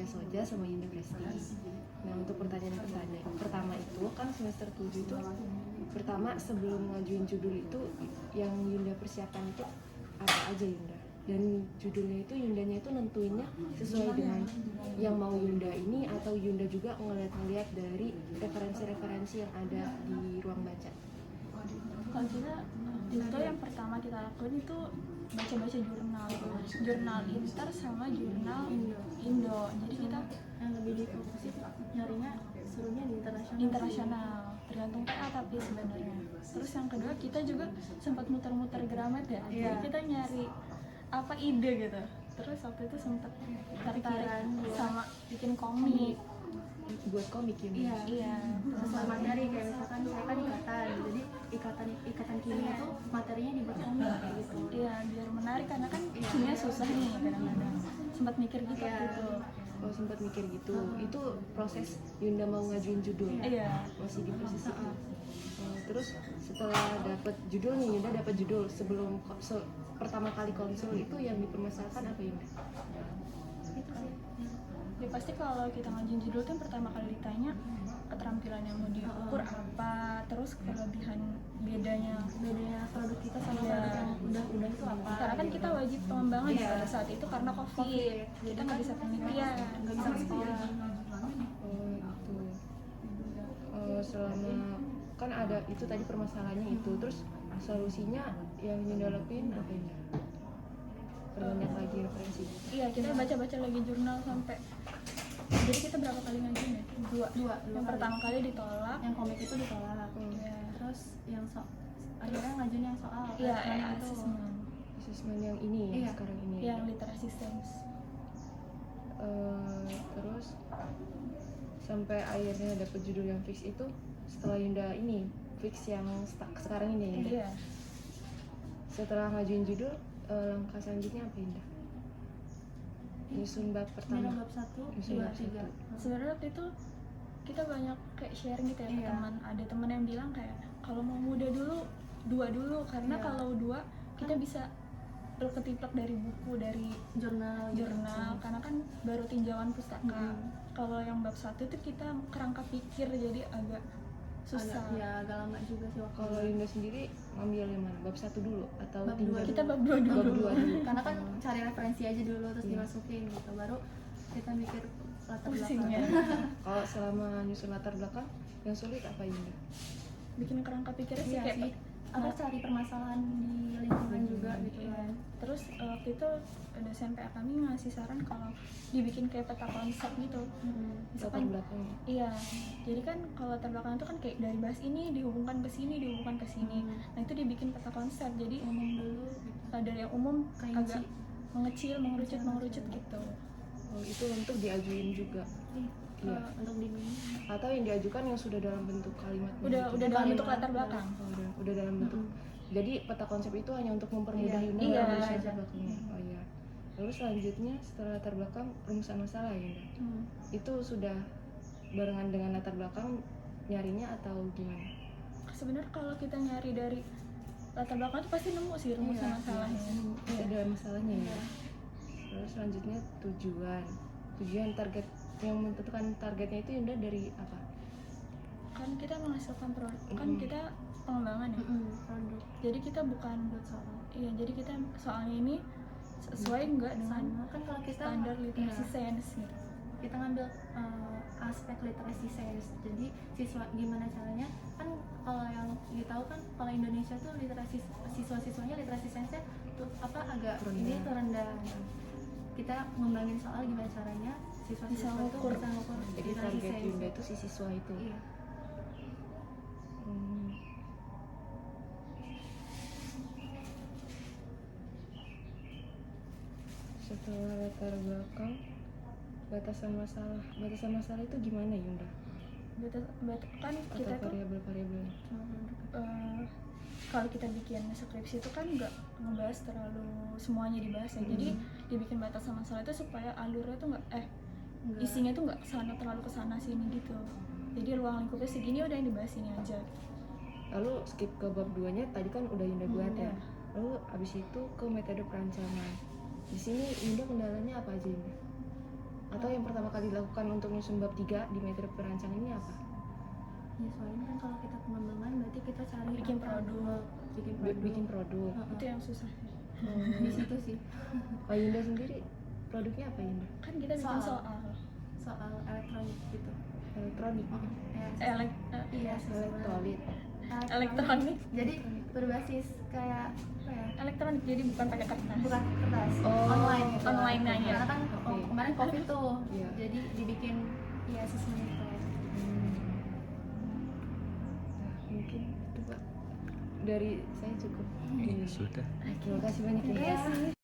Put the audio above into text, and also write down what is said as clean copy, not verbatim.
Soja sama Yunda Presti. Nah untuk pertanyaan pertama itu kan semester 7 itu pertama sebelum ngajuin judul itu yang Yunda persiapkan itu apa aja Yunda? Dan judulnya itu Yundanya itu nentuinnya sesuai dengan yang mau Yunda ini atau Yunda juga ngeliat-ngeliat dari referensi-referensi yang ada di ruang baca? Kalau kita itu yang pertama kita lakuin itu baca-baca jurnal Inter sama jurnal Indo. Jadi kita yang lebih difokusin nyarinya serunya di internasional tergantung PA tapi sebenarnya. Terus yang kedua kita juga sempat muter-muter Gramet ya. Jadi kita nyari apa ide gitu. Terus waktu itu sempat tertarik sama bikin komik. Buat komik ya? Iya. sesuai materi kayak misalkan saya kan ikatan, jadi ikatan kimia itu materinya dibuat komik kayak gitu. Iya, biar menarik karena kan kimia susah nih kadang-kadang. Sempat mikir gitu gitu. Oh sempat mikir gitu. Itu proses Yunda mau ngajuin judul? Iya. Masih di proses itu. Terus setelah dapat judul nih Yunda dapat judul sebelum pertama kali konsul itu yang dipermasalahkan apa Yunda? Gitu sih. Ya pasti kalau kita ngajuin judul kan pertama kali ditanya keterampilan yang mau diukur apa, terus kelebihan bedanya produk kita sama produk yang udah itu apa. Karena kan kita wajib pengembangan pada saat itu karena COVID, kita nggak bisa penelitian, nggak bisa ke sekolah. Selama kan ada itu tadi permasalahannya itu, terus solusinya yang Yunda lakuin apa Yunda? Perbanyak lagi referensi. Iya, kita baca-baca lagi jurnal sampai. Jadi kita berapa kali ngajuin ya? Dua yang kali. pertama kali ditolak, Yang komik itu ditolak. Iya. Terus yang akhirnya ngajuin yang soal iya, itu. Asesmen yang ini ya, Iya. sekarang ini. yang literasi STEMS. Terus sampai akhirnya dapat judul yang fix itu setelah Yunda ini fix yang sekarang ini Yunda. Iya. Setelah ngajuin judul, langkah selanjutnya apa Yunda? Nyusun bab pertama. Bab 1, Nyusun 2, bab 3. Sebenarnya waktu itu kita banyak kayak sharing gitu ya ke teman. Ada teman yang bilang kayak kalau mau muda dulu, 2 dulu karena kalau 2 kita bisa berketiplak dari buku, dari jurnal karena kan baru tinjauan pustaka. Kalau yang bab 1 itu kita kerangka pikir jadi agak susah. agak lama juga sih waktu. Kalau Yunda sendiri ngambil yang mana? Bab 1 dulu atau Bab tinjau? Kita bab 2 dulu. Bab 2 dulu. Karena kan cari referensi aja dulu terus dimasukin gitu, baru kita mikir latar Pusingnya. belakang. Kalau selama nyusun latar belakang yang sulit apa Yunda? Bikin kerangka pikirnya sih Iya kayak sih. Apa cari permasalahan di lingkungan juga gitu kan. Terus waktu itu dosen PA kami ngasih saran kalau dibikin kayak peta konsep gitu. Latar Misalkan belakangnya. iya, jadi kan kalau latar belakang itu kan kayak dari bahas ini dihubungkan ke sini, dihubungkan ke sini. Nah itu dibikin peta konsep. Jadi Ngomong dulu dari yang umum Kayak agak mengecil, mengerucut gitu. Oh, itu untuk diajuin juga. Iya. untuk diminum. Atau yang diajukan yang sudah dalam bentuk kalimat. Udah dalam bentuk latar belakang. Oh, udah dalam bentuk. Jadi peta konsep itu hanya untuk mempermudah Yunda Iya. dalam menyusun latar belakangnya. Oh iya. Lalu selanjutnya setelah latar belakang rumusan masalah ya Yunda. Itu sudah barengan dengan latar belakang nyarinya atau gimana? Sebenarnya kalau kita nyari dari latar belakang itu pasti nemu sih rumusan masalahnya. Ada masalahnya ya. Lalu selanjutnya tujuan target yang menentukan targetnya itu Yunda dari apa? Kan kita menghasilkan produk, kan kita pengembangan ya. Produk Jadi kita bukan buat soal. iya, jadi kita soalnya ini sesuai enggak dengan Sama kan kalau kita standar literasi sains gitu. kita ngambil aspek literasi sains, jadi siswa gimana caranya kan kalau yang ditahu kan kalau Indonesia tuh literasi siswa-siswanya literasi sainsnya tuh agak ini tuh rendah. Kita ngembangin soal gimana caranya siswa-siswa itu ngukur. bisa ngukur Jadi literasi target sains. Yunda itu si siswa itu. Iya. Setelah latar belakang, batasan masalah itu gimana Yunda? Kan Atau kita tuh variabel-variabelnya? kalau kita bikin skripsi itu kan nggak ngebahas terlalu semuanya dibahas ya. Jadi dibikin batasan masalah itu supaya alurnya tuh isinya tuh nggak terlalu kesana sini gitu. Jadi ruang lingkupnya segini udah yang dibahas ini aja. Lalu skip ke bab 2-nya tadi kan udah Yunda buat ya. Lalu abis itu ke metode perancangan. Di sini Yunda kendalanya apa aja Yunda? Atau yang pertama kali dilakukan untuk nyusun bab 3 di metode perancang ini apa? Ya soalnya kan kalau kita pengembangan berarti kita cari Bikin apa? produk. Bikin produk. Itu yang susah. Di situ sih Oh, Yunda sendiri produknya apa Yunda? Kan kita bikin Soal. soal. soal elektronik gitu. Elektronik. Ya, iya Elektrolit. Elektronik. Jadi berbasis kayak apa ya? Elektronik jadi bukan pakai kertas. Bukan kertas, Oh, online gitu. online aja. Karena kan Oke. kemarin covid tuh, Iya. jadi dibikin ya sistem itu. Nah, mungkin itu Pak. Dari saya cukup. Sudah. Terima kasih banyak ya. Iya.